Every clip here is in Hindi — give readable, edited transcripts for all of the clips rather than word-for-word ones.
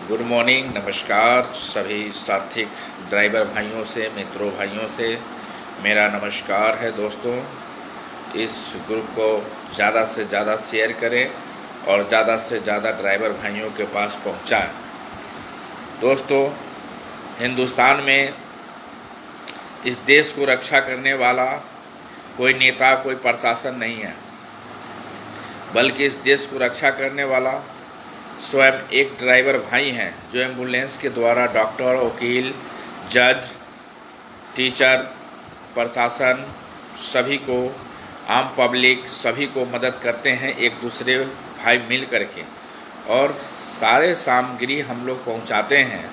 गुड मॉर्निंग, नमस्कार सभी साथी ड्राइवर भाइयों से, मित्रों भाइयों से मेरा नमस्कार है। दोस्तों, इस ग्रुप को ज़्यादा से ज़्यादा शेयर करें और ज़्यादा से ज़्यादा ड्राइवर भाइयों के पास पहुंचाएं। दोस्तों, हिंदुस्तान में इस देश को रक्षा करने वाला कोई नेता, कोई प्रशासन नहीं है, बल्कि इस देश को रक्षा करने वाला स्वयं एक ड्राइवर भाई हैं, जो एम्बुलेंस के द्वारा डॉक्टर, वकील, जज, टीचर, प्रशासन सभी को, आम पब्लिक सभी को मदद करते हैं, एक दूसरे भाई मिल करके, और सारे सामग्री हम लोग पहुंचाते हैं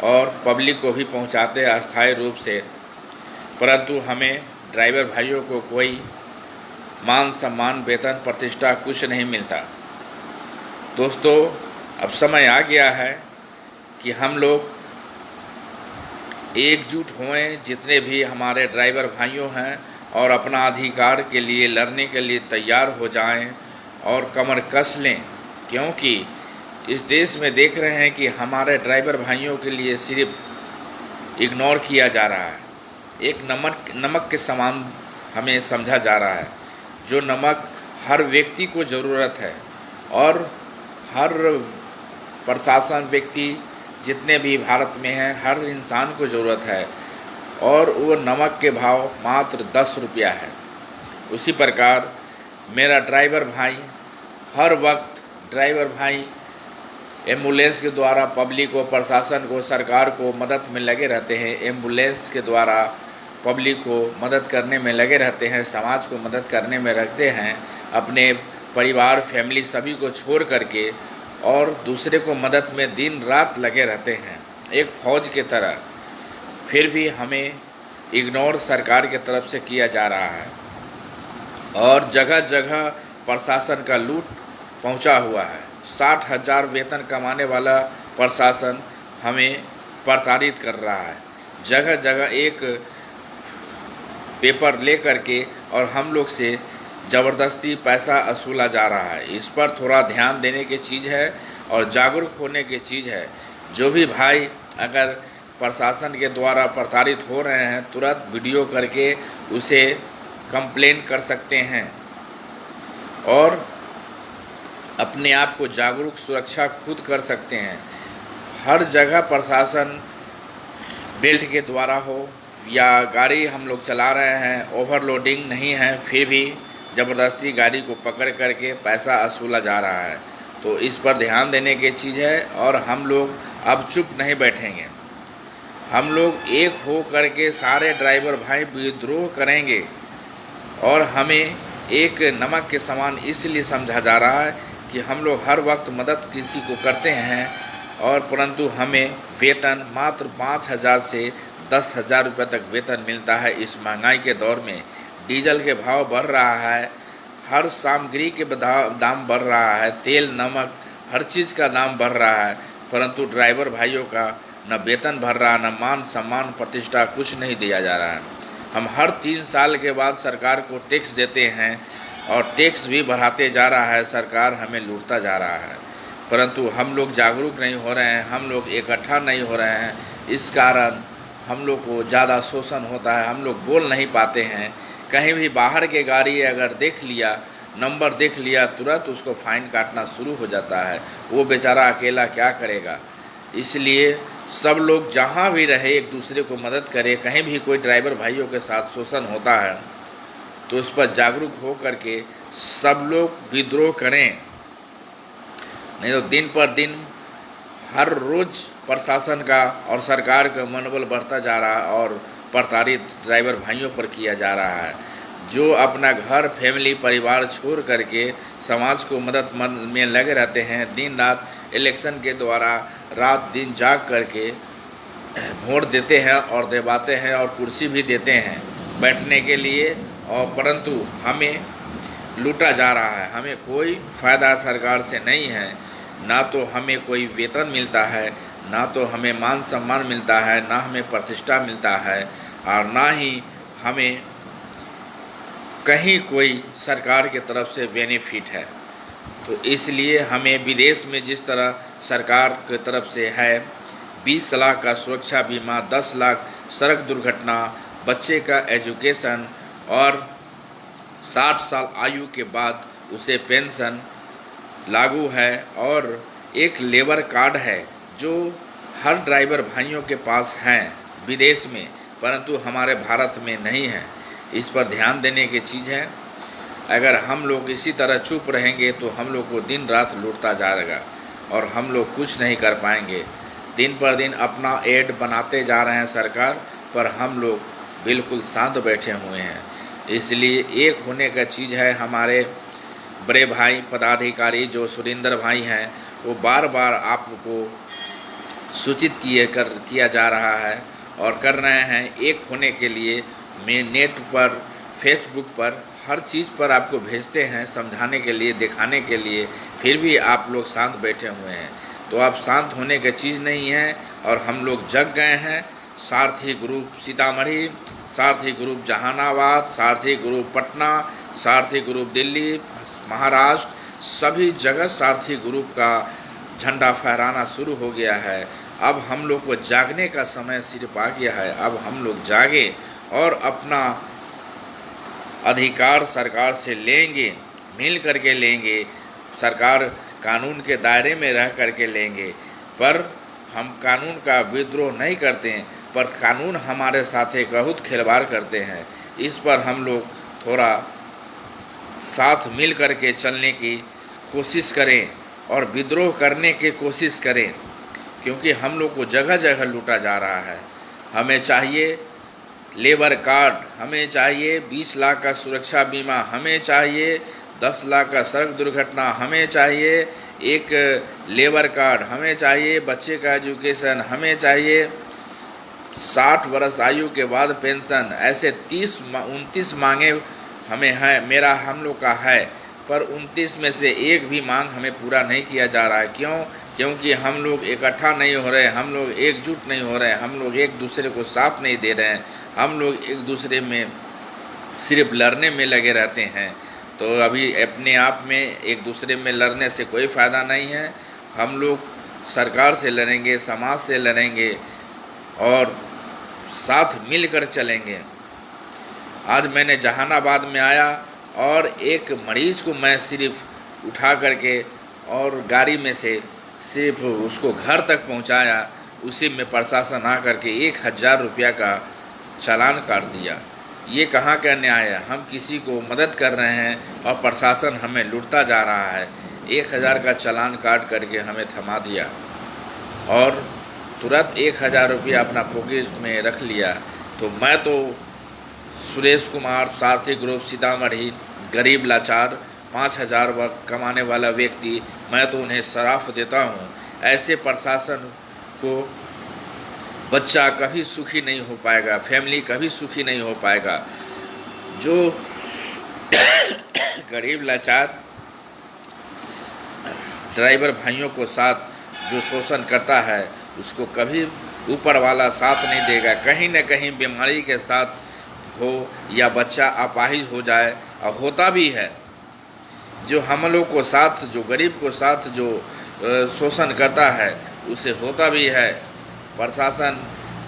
और पब्लिक को भी पहुंचाते हैं अस्थायी रूप से। परंतु हमें ड्राइवर भाइयों को कोई मान सम्मान, वेतन, प्रतिष्ठा कुछ नहीं मिलता। दोस्तों, अब समय आ गया है कि हम लोग एकजुट होएं, जितने भी हमारे ड्राइवर भाइयों हैं, और अपना अधिकार के लिए लड़ने के लिए तैयार हो जाएं और कमर कस लें, क्योंकि इस देश में देख रहे हैं कि हमारे ड्राइवर भाइयों के लिए सिर्फ इग्नोर किया जा रहा है। एक नमक के समान हमें समझा जा रहा है, जो नमक हर व्यक्ति को ज़रूरत है, और हर प्रशासन, व्यक्ति जितने भी भारत में हैं, हर इंसान को ज़रूरत है, और वो नमक के भाव मात्र 10 रुपया है। उसी प्रकार मेरा ड्राइवर भाई हर वक्त एम्बुलेंस के द्वारा पब्लिक को, प्रशासन को, सरकार को मदद में लगे रहते हैं। एम्बुलेंस के द्वारा पब्लिक को मदद करने में लगे रहते हैं, समाज को मदद करने में रखते हैं, अपने परिवार, फैमिली सभी को छोड़ करके, और दूसरे को मदद में दिन रात लगे रहते हैं, एक फौज की तरह। फिर भी हमें इग्नोर सरकार की तरफ से किया जा रहा है, और जगह जगह प्रशासन का लूट पहुंचा हुआ है। 60,000 वेतन कमाने वाला प्रशासन हमें प्रताड़ित कर रहा है। जगह जगह एक पेपर ले करके और हम लोग से ज़बरदस्ती पैसा वसूला जा रहा है। इस पर थोड़ा ध्यान देने की चीज़ है और जागरूक होने की चीज़ है। जो भी भाई अगर प्रशासन के द्वारा प्रताड़ित हो रहे हैं, तुरंत वीडियो करके उसे कंप्लेन कर सकते हैं, और अपने आप को जागरूक, सुरक्षा खुद कर सकते हैं। हर जगह प्रशासन बेल्ट के द्वारा हो, या गाड़ी हम लोग चला रहे हैं, ओवरलोडिंग नहीं है, फिर भी ज़बरदस्ती गाड़ी को पकड़ करके पैसा वसूला जा रहा है। तो इस पर ध्यान देने की चीज़ है, और हम लोग अब चुप नहीं बैठेंगे। हम लोग एक हो करके सारे ड्राइवर भाई विद्रोह करेंगे, और हमें एक नमक के समान इसलिए समझा जा रहा है कि हम लोग हर वक्त मदद किसी को करते हैं, और परंतु हमें वेतन मात्र 5,000 से 10,000 रुपये तक वेतन मिलता है। इस महंगाई के दौर में डीजल के भाव बढ़ रहा है, हर सामग्री के दाम बढ़ रहा है, तेल, नमक, हर चीज़ का दाम बढ़ रहा है, परंतु ड्राइवर भाइयों का न वेतन भर रहा, न मान सम्मान, प्रतिष्ठा कुछ नहीं दिया जा रहा है। हम हर 3 साल के बाद सरकार को टैक्स देते हैं, और टैक्स भी बढ़ाते जा रहा है, सरकार हमें लूटता जा रहा है, परंतु हम लोग जागरूक नहीं हो रहे हैं, हम लोग इकट्ठा नहीं हो रहे हैं। इस कारण हम लोग को ज़्यादा शोषण होता है, हम लोग बोल नहीं पाते हैं। कहीं भी बाहर के गाड़ी अगर देख लिया, नंबर देख लिया, तुरंत उसको फ़ाइन काटना शुरू हो जाता है। वो बेचारा अकेला क्या करेगा। इसलिए सब लोग जहाँ भी रहे एक दूसरे को मदद करें। कहीं भी कोई ड्राइवर भाइयों के साथ शोषण होता है तो उस पर जागरूक हो करके सब लोग विद्रोह करें, नहीं तो दिन पर दिन हर रोज़ प्रशासन का और सरकार का मनोबल बढ़ता जा रहा है, और प्रताड़ित ड्राइवर भाइयों पर किया जा रहा है, जो अपना घर, फैमिली, परिवार छोड़ करके समाज को मदद में लगे रहते हैं। दिन रात इलेक्शन के द्वारा रात दिन जाग करके वोट देते हैं और दिलवाते हैं, और कुर्सी भी देते हैं बैठने के लिए, और परंतु हमें लूटा जा रहा है। हमें कोई फ़ायदा सरकार से नहीं है, ना तो हमें कोई वेतन मिलता है, ना तो हमें मान सम्मान मिलता है, ना हमें प्रतिष्ठा मिलता है, और ना ही हमें कहीं कोई सरकार की तरफ से बेनिफिट है। तो इसलिए हमें विदेश में जिस तरह सरकार की तरफ से है 20 लाख का सुरक्षा बीमा, 10 लाख सड़क दुर्घटना, बच्चे का एजुकेशन और 60 साल आयु के बाद उसे पेंशन लागू है, और एक लेबर कार्ड है जो हर ड्राइवर भाइयों के पास हैं विदेश में, परंतु हमारे भारत में नहीं है। इस पर ध्यान देने की चीज़ है। अगर हम लोग इसी तरह चुप रहेंगे तो हम लोग को दिन रात लूटता जाएगा और हम लोग कुछ नहीं कर पाएंगे। दिन पर दिन अपना एड बनाते जा रहे हैं सरकार, पर हम लोग बिल्कुल शांत बैठे हुए हैं। इसलिए एक होने का चीज़ है, हमारे बड़े भाई पदाधिकारी जो सुरेंद्र भाई हैं वो बार बार आपको सूचित किया जा रहा है और कर रहे हैं। एक होने के लिए मैं नेट पर, फेसबुक पर, हर चीज़ पर आपको भेजते हैं समझाने के लिए, दिखाने के लिए, फिर भी आप लोग शांत बैठे हुए हैं। तो आप शांत होने की चीज़ नहीं है और हम लोग जग गए हैं। सारथी ग्रुप सीतामढ़ी, सारथी ग्रुप जहानाबाद, सारथी ग्रुप पटना, सारथी ग्रुप दिल्ली, महाराष्ट्र, सभी जगह सारथी ग्रुप का झंडा फहराना शुरू हो गया है। अब हम लोग को जागने का समय सिर्फ आ गया है। अब हम लोग जागे और अपना अधिकार सरकार से लेंगे, मिल करके लेंगे। सरकार कानून के दायरे में रह करके लेंगे, पर हम कानून का विद्रोह नहीं करते हैं, पर कानून हमारे साथ एक बहुत खिलवाड़ करते हैं। इस पर हम लोग थोड़ा साथ मिल करके चलने की कोशिश करें और विद्रोह करने की कोशिश करें, क्योंकि हम लोग को जगह जगह लूटा जा रहा है। हमें चाहिए लेबर कार्ड, हमें चाहिए 20 लाख का सुरक्षा बीमा, हमें चाहिए 10 लाख का सड़क दुर्घटना, हमें चाहिए एक लेबर कार्ड, हमें चाहिए बच्चे का एजुकेशन, हमें चाहिए 60 वर्ष आयु के बाद पेंशन। ऐसे 29 मांगे हमें हैं, हम लोग का है, पर 29 में से एक भी मांग हमें पूरा नहीं किया जा रहा है। क्यों? क्योंकि हम लोग इकट्ठा नहीं हो रहे, हम लोग एकजुट नहीं हो रहे, हम लोग एक दूसरे को साथ नहीं दे रहे हैं, हम लोग एक दूसरे में सिर्फ लड़ने में लगे रहते हैं। तो अभी अपने आप में एक दूसरे में लड़ने से कोई फ़ायदा नहीं है। हम लोग सरकार से लड़ेंगे, समाज से लड़ेंगे और साथ मिलकर चलेंगे। आज मैंने जहानाबाद में आया और एक मरीज़ को मैं सिर्फ उठा करके और गाड़ी में से सिर्फ उसको घर तक पहुंचाया। उसी में प्रशासन आ करके 1000 रुपया का चालान काट दिया। ये कहाँ का न्याय है? हम किसी को मदद कर रहे हैं और प्रशासन हमें लूटता जा रहा है। 1000 का चालान काट करके हमें थमा दिया और तुरंत 1000 रुपया अपना पॉकेट में रख लिया। तो मैं तो सुरेश कुमार, सारथी ग्रुप सीतामढ़ी, गरीब लाचार 5000 वक्त कमाने वाला व्यक्ति, मैं तो उन्हें सराफ देता हूँ। ऐसे प्रशासन को बच्चा कभी सुखी नहीं हो पाएगा, फैमिली कभी सुखी नहीं हो पाएगा। जो गरीब लाचार ड्राइवर भाइयों को साथ जो शोषण करता है उसको कभी ऊपर वाला साथ नहीं देगा। कहीं न कहीं बीमारी के साथ हो या बच्चा अपाहिज हो जाए, और होता भी है। जो हम लोग को साथ, जो गरीब को साथ जो शोषण करता है उसे होता भी है। प्रशासन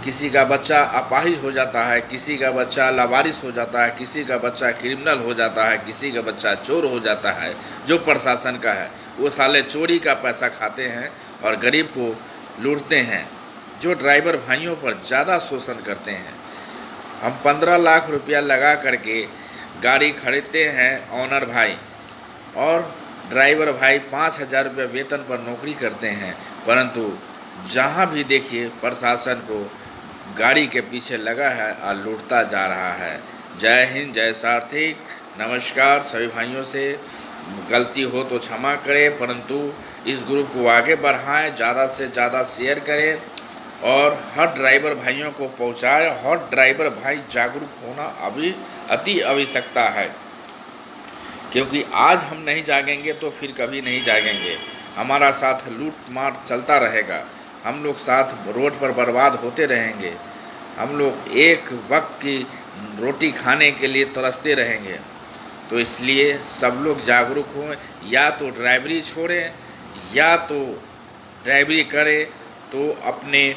किसी का बच्चा अपाहिज हो जाता है, किसी का बच्चा लावारिस हो जाता है, किसी का बच्चा क्रिमिनल हो जाता है, किसी का बच्चा चोर हो जाता है। जो प्रशासन का है वो साले चोरी का पैसा खाते हैं और गरीब को लूटते हैं। जो ड्राइवर भाइयों पर ज़्यादा शोषण करते हैं। हम 15 लाख रुपया लगा करके गाड़ी खरीदते हैं ऑनर भाई, और ड्राइवर भाई 5000 रुपये वेतन पर नौकरी करते हैं, परंतु जहाँ भी देखिए प्रशासन को गाड़ी के पीछे लगा है और लूटता जा रहा है। जय हिंद, जय सारथी। नमस्कार। सभी भाइयों से गलती हो तो क्षमा करें, परंतु इस ग्रुप को आगे बढ़ाएं, ज़्यादा से ज़्यादा शेयर करें और हर ड्राइवर भाइयों को पहुंचाएं। हर ड्राइवर भाई जागरूक होना अभी अति आवश्यकता है, क्योंकि आज हम नहीं जागेंगे तो फिर कभी नहीं जागेंगे। हमारा साथ लूट मार चलता रहेगा, हम लोग साथ रोड पर बर्बाद होते रहेंगे, हम लोग एक वक्त की रोटी खाने के लिए तरसते रहेंगे। तो इसलिए सब लोग जागरूक हों, या तो ड्राइवरी छोड़ें, या तो ड्राइवरी करें तो अपने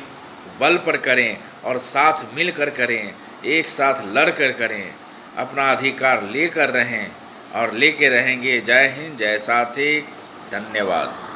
बल पर करें और साथ मिलकर करें, एक साथ लड़कर करें, अपना अधिकार लेकर रहें और लेके रहेंगे। जय हिंद, जय साथी, धन्यवाद।